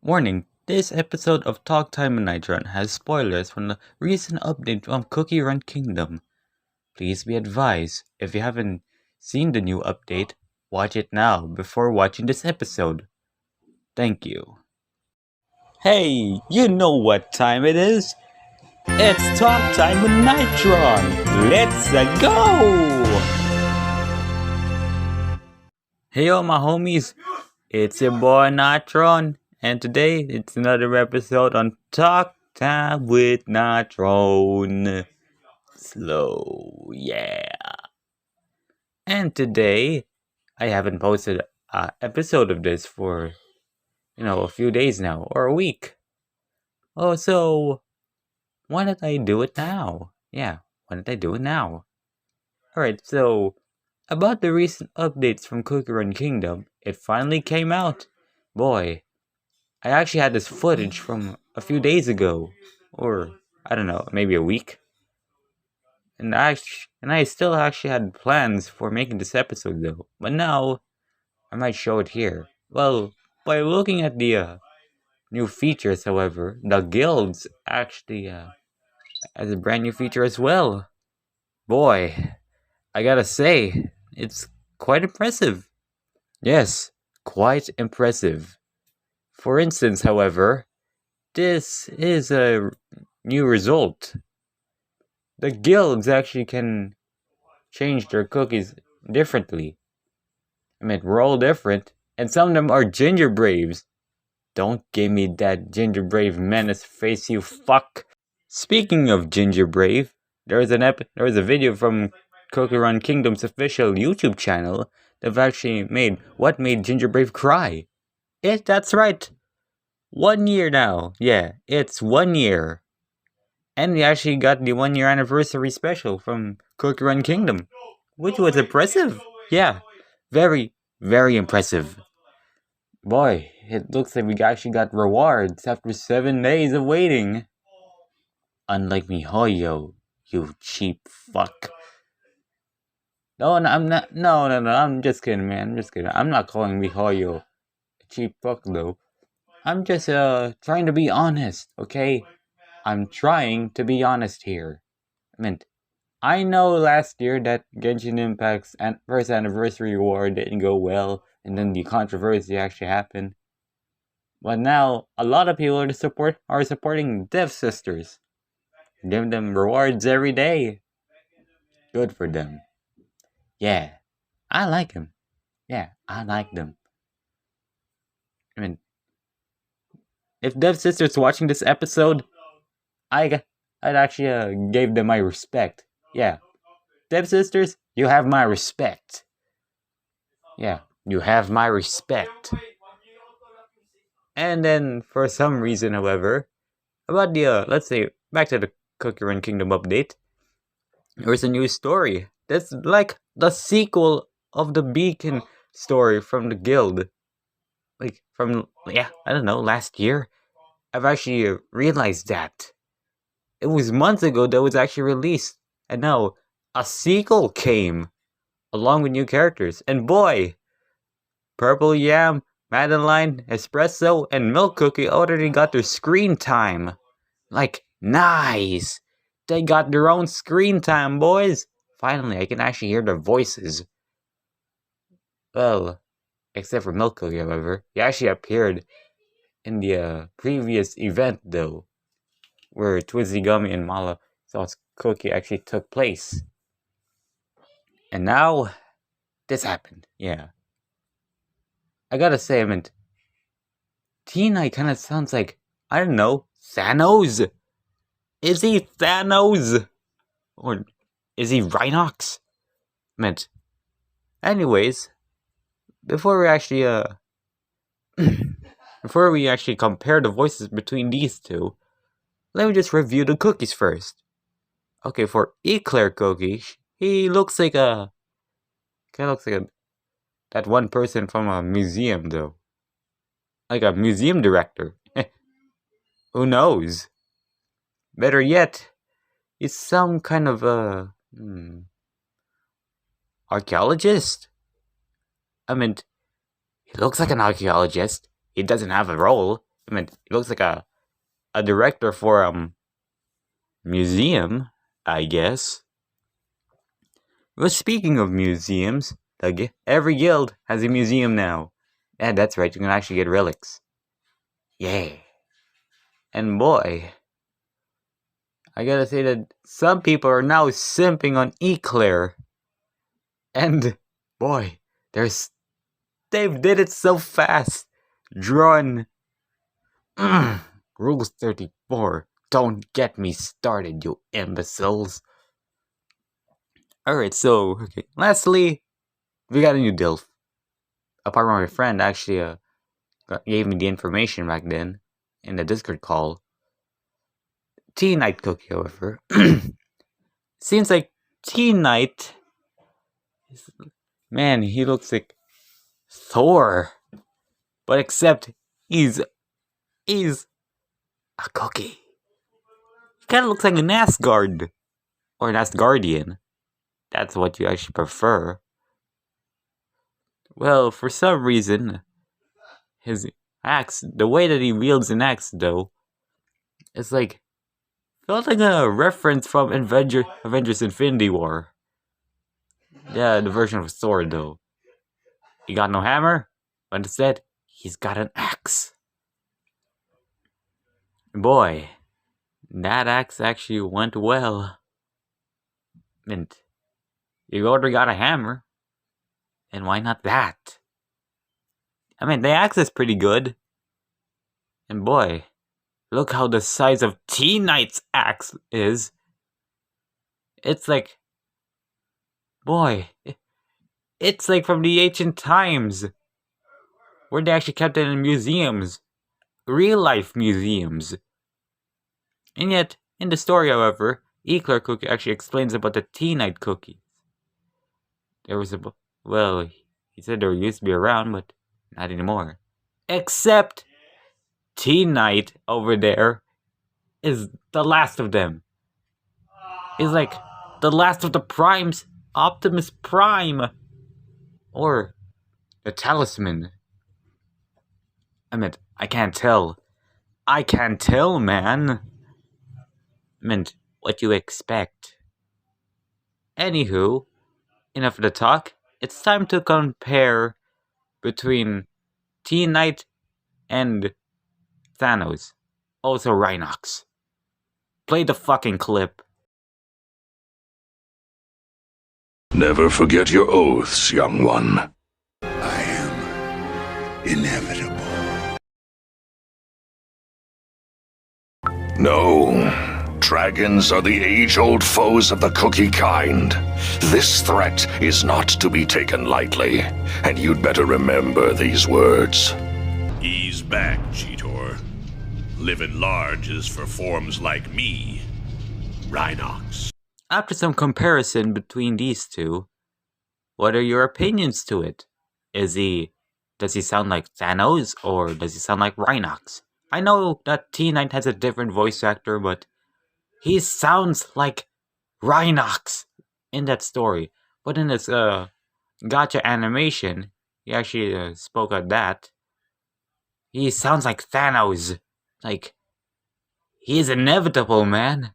Warning, this episode of Talk Time with Nitron has spoilers from the recent update from Cookie Run Kingdom. Please be advised, if you haven't seen the new update, watch it now before watching this episode. Thank you. Hey, you know what time it is? It's Talk Time with Nitron! Let's go! Hey all my homies, it's your boy Nitron, and today it's another episode on Talk Time with Nitron. Slow, yeah. And today, I haven't posted an episode of this for, a few days now, or a week. Oh, so, why don't I do it now? Yeah, why don't I do it now? Alright, so, about the recent updates from Cookie Run Kingdom, it finally came out. Boy, I actually had this footage from a few days ago, or I don't know, maybe a week. And I still actually had plans for making this episode though, but now I might show it here. Well, by looking at the new features, however, the guilds actually has a brand new feature as well. Boy, I gotta say, it's quite impressive. Yes, quite impressive. For instance, however, this is a new result. The guilds actually can change their cookies differently. I mean, we're all different, and some of them are ginger braves. Don't give me that ginger brave menace face, you fuck. Speaking of ginger brave, there was a video from Cookie Run Kingdom's official YouTube channel that actually made what made Ginger Brave cry. That's right. 1 year now. Yeah, it's 1 year. And we actually got the 1 year anniversary special from Cookie Run Kingdom, which was impressive. Yeah, very, very impressive. Boy, it looks like we actually got rewards after 7 days of waiting. Unlike MiHoYo, you cheap fuck. No, I'm not. No, I'm just kidding, man. I'm just kidding. I'm not calling MiHoYo a cheap fuck, though. I'm just trying to be honest, okay? I'm trying to be honest here. I mean, I know last year that Genshin Impact's first anniversary award didn't go well, and then the controversy actually happened. But now a lot of people are supporting Dev Sisters, giving them rewards every day. Good for them. Yeah, I like them. Yeah, I like them. I mean, if Dev Sisters watching this episode, I'd actually gave them my respect. Yeah, Dev Sisters, you have my respect. Yeah, you have my respect. And then, for some reason, however, about the, let's say, back to the Cookie Run Kingdom update, there's a new story. That's like the sequel of the Beacon story from the guild. Like, I don't know, last year. I've actually realized that. It was months ago that was actually released. And now, a sequel came, along with new characters. And boy, Purple Yam, Madeline, Espresso, and Milk Cookie already got their screen time. Like, nice! They got their own screen time, boys! Finally, I can actually hear their voices. Well, except for Milk Cookie, however. He actually appeared in the previous event, though, where Twizzy Gummy and Mala Sauce Cookie actually took place. And now, this happened, yeah. I gotta say, I mean, T9 kind of sounds like, I don't know, Thanos? Is he Thanos? Or is he Rhinox? Meant. Anyways, before we actually compare the voices between these two, let me just review the cookies first. Okay, for Eclair Cookie, he looks like that one person from a museum, though. Like a museum director. Who knows? Better yet, he's some kind of archaeologist? I mean, he looks like an archaeologist. He doesn't have a role. I mean, he looks like a director for museum, I guess. Well, speaking of museums, every guild has a museum now. Yeah, that's right. You can actually get relics. Yeah. And boy, I gotta say that some people are now simping on Eclair. And boy, they've did it so fast. Drawn. Rules 34. Don't get me started, you imbeciles. Alright, so, okay. Lastly, we got a new DILF. Apart from my friend actually gave me the information back then in the Discord call. Teen Knight Cookie, however. Seems like Teen Knight. Man, he looks like Thor. But except he's a cookie. He kinda looks like an Asgard. Or an Asgardian. That's what you actually prefer. Well, for some reason, his axe, the way that he wields an axe, though, it's like, felt like a reference from Avengers Infinity War. Yeah, the version of Thor, though. He got no hammer, but instead, he's got an axe. Boy, that axe actually went well. And you already got a hammer, and why not that? I mean, the axe is pretty good. And boy, look how the size of Teen Knight's axe is. It's like, boy, it's like from the ancient times, where they actually kept it in museums, real life museums. And yet, in the story, however, Eclair Cookie actually explains about the Teen Knight cookies. There was well, he said there used to be around, but not anymore. Except Teen Knight over there is the last of them. He's like the last of the Primes, Optimus Prime, or the Talisman. I mean, I can't tell. I can't tell, man. I mean, what you expect. Anywho, enough of the talk. It's time to compare between Teen Knight and Thanos. Also Rhinox. Play the fucking clip. Never forget your oaths, young one. I am inevitable. No. Dragons are the age-old foes of the cookie kind. This threat is not to be taken lightly, and you'd better remember these words. Ease back, Cheetor. Living large is for forms like me, Rhinox. After some comparison between these two, what are your opinions to it? Does he sound like Thanos, or does he sound like Rhinox? I know that Teen Knight has a different voice actor, but he sounds like Rhinox in that story. But in this gotcha animation, he actually spoke at that. He sounds like Thanos. Like, he is inevitable, man.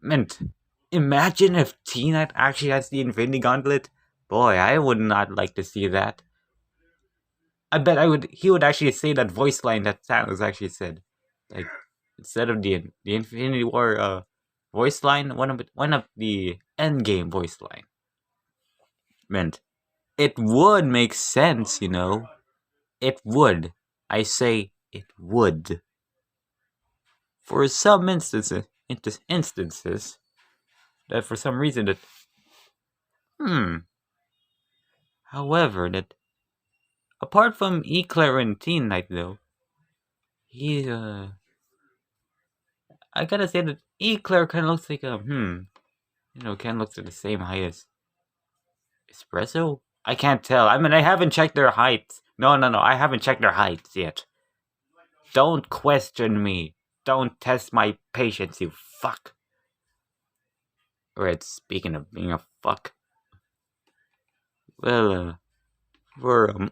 Man, imagine if Teen Knight actually has the Infinity Gauntlet. Boy, I would not like to see that. I bet he would actually say that voice line that Thanos actually said. Like, instead of the Infinity War voice line, one of the Endgame voice line. Meant it would make sense, you know. It would. I say it would. For some instances, that for some reason that however, that apart from Eclair and Teen Knight though, he I gotta say that Eclair kinda looks like a kinda looks like the same height as Espresso? I can't tell. I mean, I haven't checked their heights. No, I haven't checked their heights yet. Don't question me. Don't test my patience, you fuck. Alright, speaking of being a fuck. Well, for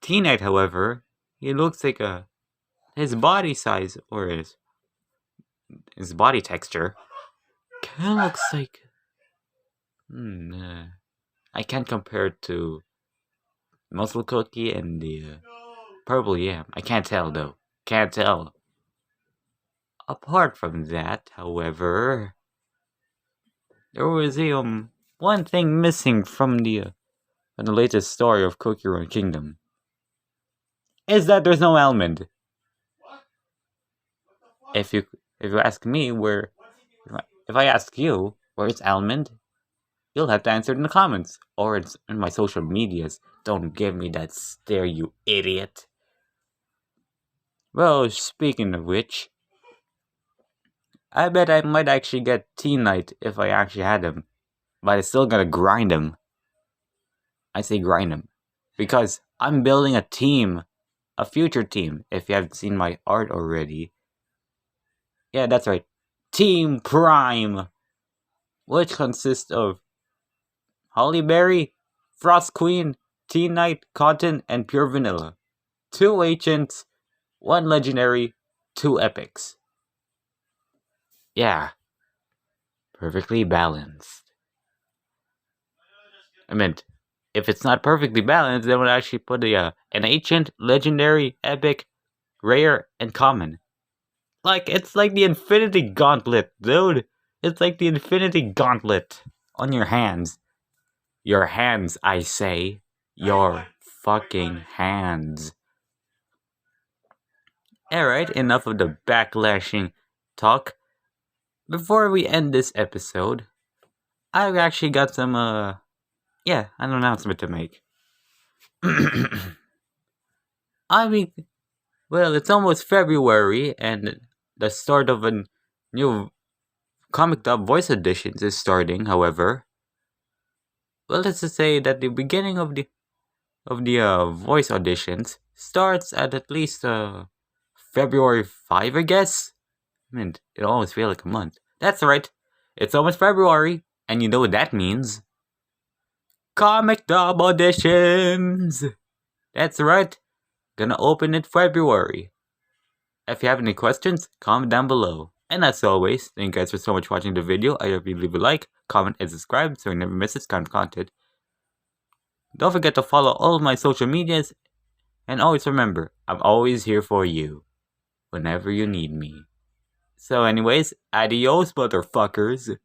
Teen Knight, however, he looks like a his body size or his body texture kind of looks like. I can't compare it to Muscle Cookie and the Purple Yam. I can't tell though. Can't tell. Apart from that, however, there was one thing missing from the latest story of Cookie Run Kingdom. Is that there's no almond. If you ask me if I ask you where's almond, you'll have to answer it in the comments or it's in my social medias. Don't give me that stare, you idiot. Well, speaking of which, I bet I might actually get Teen Knight if I actually had him. But I still gotta grind him. I say grind him. Because I'm building a team. A future team. If you haven't seen my art already. Yeah, that's right. Team Prime. Which consists of Holly Berry, Frost Queen, Teen Knight, Cotton, and Pure Vanilla. 2 ancients, 1 legendary, 2 epics. Yeah. Perfectly balanced. I meant, if it's not perfectly balanced, then we'll actually put an ancient, legendary, epic, rare, and common. It's like the Infinity Gauntlet, dude. It's like the Infinity Gauntlet on your hands. Your hands, I say. Your fucking hands. Alright, enough of the backlashing talk. Before we end this episode, I've actually got some, an announcement to make. Well, it's almost February, and the start of a new Comic Dub Voice Editions is starting, however. Well, let's just say that the beginning of the voice auditions starts at least February 5, I guess. I mean, it almost feels like a month. That's right. It's almost February, and you know what that means. Comic Dub auditions! That's right. Gonna open in February. If you have any questions, comment down below. And as always, thank you guys for so much watching the video. I hope you leave a like, comment, and subscribe so you never miss this kind of content. Don't forget to follow all of my social medias. And always remember, I'm always here for you. Whenever you need me. So anyways, adios, motherfuckers.